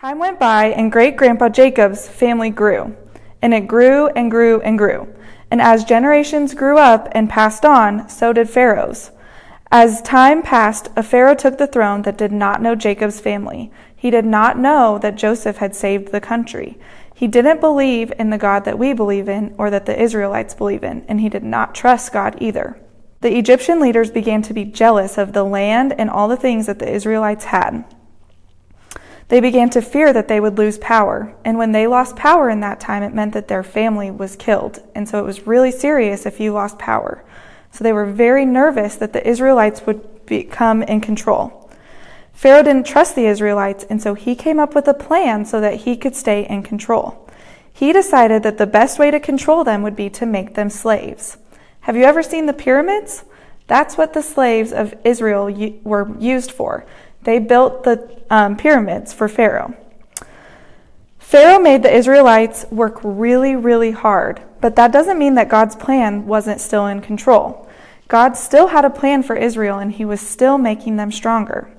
Time went by, and great-grandpa Jacob's family grew, and it grew and grew and grew. And as generations grew up and passed on, so did Pharaoh's. As time passed, a Pharaoh took the throne that did not know Jacob's family. He did not know that Joseph had saved the country. He didn't believe in the God that we believe in or that the Israelites believe in, and he did not trust God either. The Egyptian leaders began to be jealous of the land and all the things that the Israelites had. They began to fear that they would lose power, and when they lost power in that time, it meant that their family was killed, and so it was really serious if you lost power. So they were very nervous that the Israelites would become in control. Pharaoh didn't trust the Israelites, and so he came up with a plan so that he could stay in control. He decided that the best way to control them would be to make them slaves. Have you ever seen the pyramids? That's what the slaves of Israel were used for. They built the pyramids for Pharaoh. Pharaoh made the Israelites work really, really hard, but that doesn't mean that God's plan wasn't still in control. God still had a plan for Israel, and he was still making them stronger.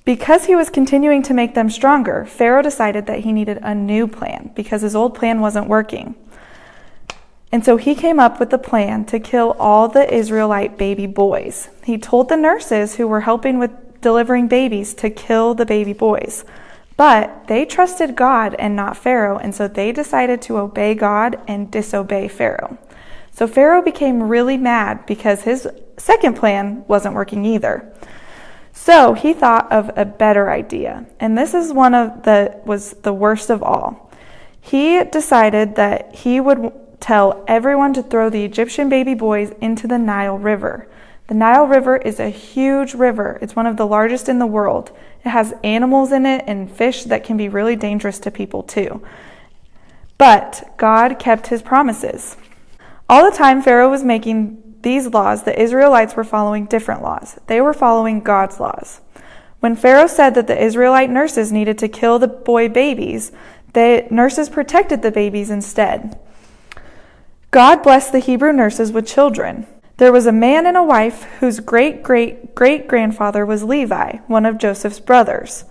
Because he was continuing to make them stronger, Pharaoh decided that he needed a new plan because his old plan wasn't working. And so he came up with the plan to kill all the Israelite baby boys. He told the nurses who were helping with delivering babies to kill the baby boys. But they trusted God and not Pharaoh, and so they decided to obey God and disobey Pharaoh. So Pharaoh became really mad because his second plan wasn't working either. So he thought of a better idea, and this is was the worst of all. He decided that he would tell everyone to throw the Egyptian baby boys into the Nile River. The Nile River is a huge river. It's one of the largest in the world. It has animals in it and fish that can be really dangerous to people too. But God kept his promises. All the time Pharaoh was making these laws, the Israelites were following different laws. They were following God's laws. When Pharaoh said that the Israelite nurses needed to kill the boy babies, the nurses protected the babies instead. God blessed the Hebrew nurses with children. There was a man and a wife whose great-great-great-grandfather was Levi, one of Joseph's brothers.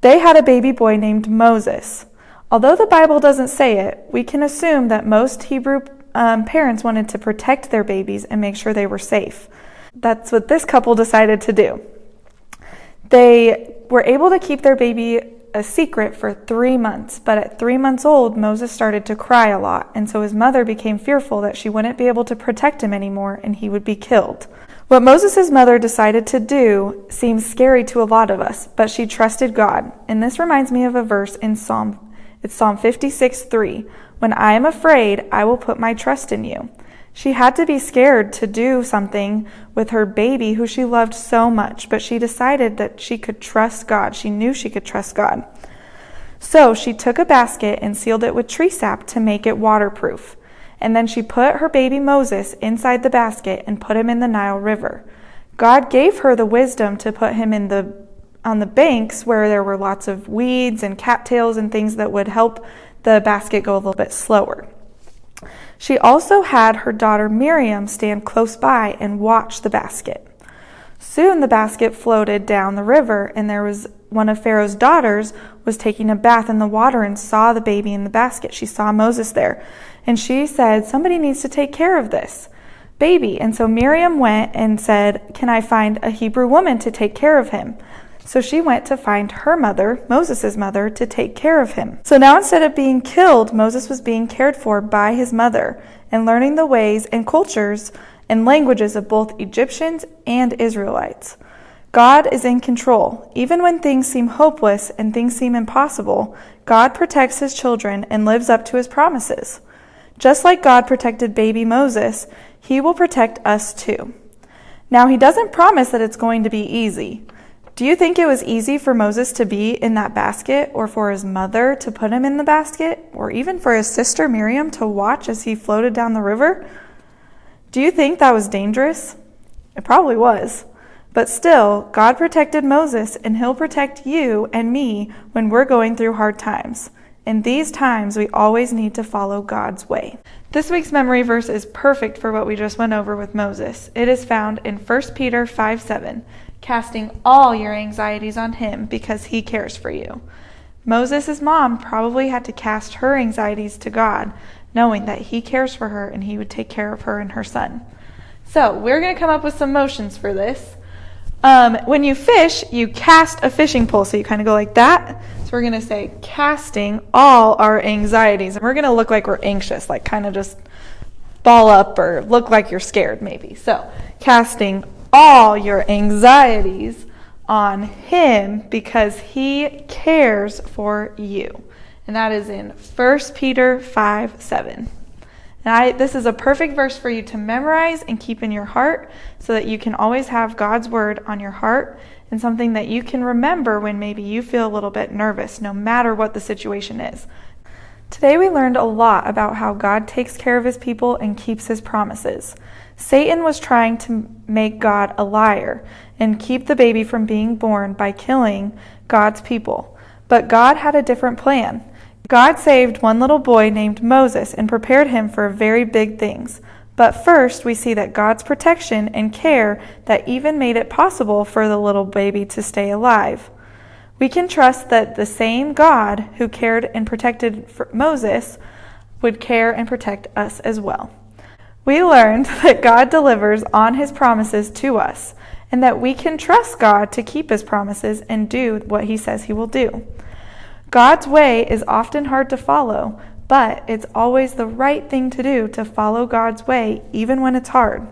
They had a baby boy named Moses. Although the Bible doesn't say it, we can assume that most Hebrew parents wanted to protect their babies and make sure they were safe. That's what this couple decided to do. They were able to keep their baby a secret for 3 months, but at 3 months old, Moses started to cry a lot, and so his mother became fearful that she wouldn't be able to protect him anymore and he would be killed. What Moses' mother decided to do seems scary to a lot of us, but she trusted God, and this reminds me of a verse in Psalm 56:3. When I am afraid, I will put my trust in you. She had to be scared to do something with her baby who she loved so much, but she decided that she could trust God. She knew she could trust God. So she took a basket and sealed it with tree sap to make it waterproof. And then she put her baby Moses inside the basket and put him in the Nile River. God gave her the wisdom to put him on the banks where there were lots of weeds and cattails and things that would help the basket go a little bit slower. She also had her daughter Miriam stand close by and watch the basket. Soon the basket floated down the river, and there was one of Pharaoh's daughters was taking a bath in the water and saw the baby in the basket. She saw Moses there, and she said, "Somebody needs to take care of this baby." And so Miriam went and said, "Can I find a Hebrew woman to take care of him?" So she went to find her mother, Moses' mother, to take care of him. So now instead of being killed, Moses was being cared for by his mother and learning the ways and cultures and languages of both Egyptians and Israelites. God is in control. Even when things seem hopeless and things seem impossible, God protects his children and lives up to his promises. Just like God protected baby Moses, he will protect us too. Now, he doesn't promise that it's going to be easy. Do you think it was easy for Moses to be in that basket, or for his mother to put him in the basket, or even for his sister Miriam to watch as he floated down the river? Do you think that was dangerous? It probably was. But still, God protected Moses, and he'll protect you and me when we're going through hard times. In these times, we always need to follow God's way. This week's memory verse is perfect for what we just went over with Moses. It is found in 1 Peter 5:7. Casting all your anxieties on him because he cares for you. Moses' mom probably had to cast her anxieties to God, knowing that he cares for her and he would take care of her and her son. So we're going to come up with some motions for this. When you fish, you cast a fishing pole. So you kind of go like that. So we're going to say casting all our anxieties. And we're going to look like we're anxious, like kind of just ball up or look like you're scared maybe. So casting all your anxieties on him because he cares for you. And that is in 1 Peter 5:7. And this is a perfect verse for you to memorize and keep in your heart so that you can always have God's word on your heart and something that you can remember when maybe you feel a little bit nervous, no matter what the situation is. Today we learned a lot about how God takes care of his people and keeps his promises. Satan was trying to make God a liar and keep the baby from being born by killing God's people. But God had a different plan. God saved one little boy named Moses and prepared him for very big things. But first, we see that God's protection and care that even made it possible for the little baby to stay alive. We can trust that the same God who cared and protected Moses would care and protect us as well. We learned that God delivers on his promises to us, and that we can trust God to keep his promises and do what he says he will do. God's way is often hard to follow, but it's always the right thing to do to follow God's way, even when it's hard.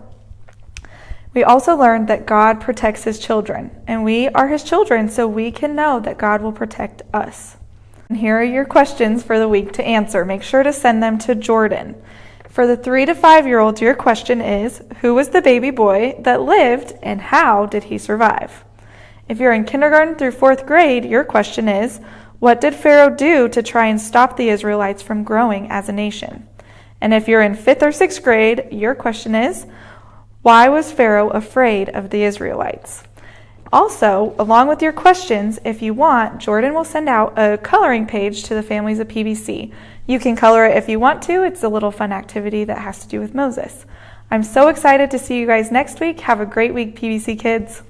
We also learned that God protects his children, and we are his children, so we can know that God will protect us. And here are your questions for the week to answer. Make sure to send them to Jordan. For the 3 to 5-year-olds, your question is, who was the baby boy that lived and how did he survive? If you're in kindergarten through 4th grade, your question is, what did Pharaoh do to try and stop the Israelites from growing as a nation? And if you're in 5th or 6th grade, your question is, why was Pharaoh afraid of the Israelites? Also, along with your questions, if you want, Jordan will send out a coloring page to the families of PBC. You can color it if you want to. It's a little fun activity that has to do with Moses. I'm so excited to see you guys next week. Have a great week, PBC kids.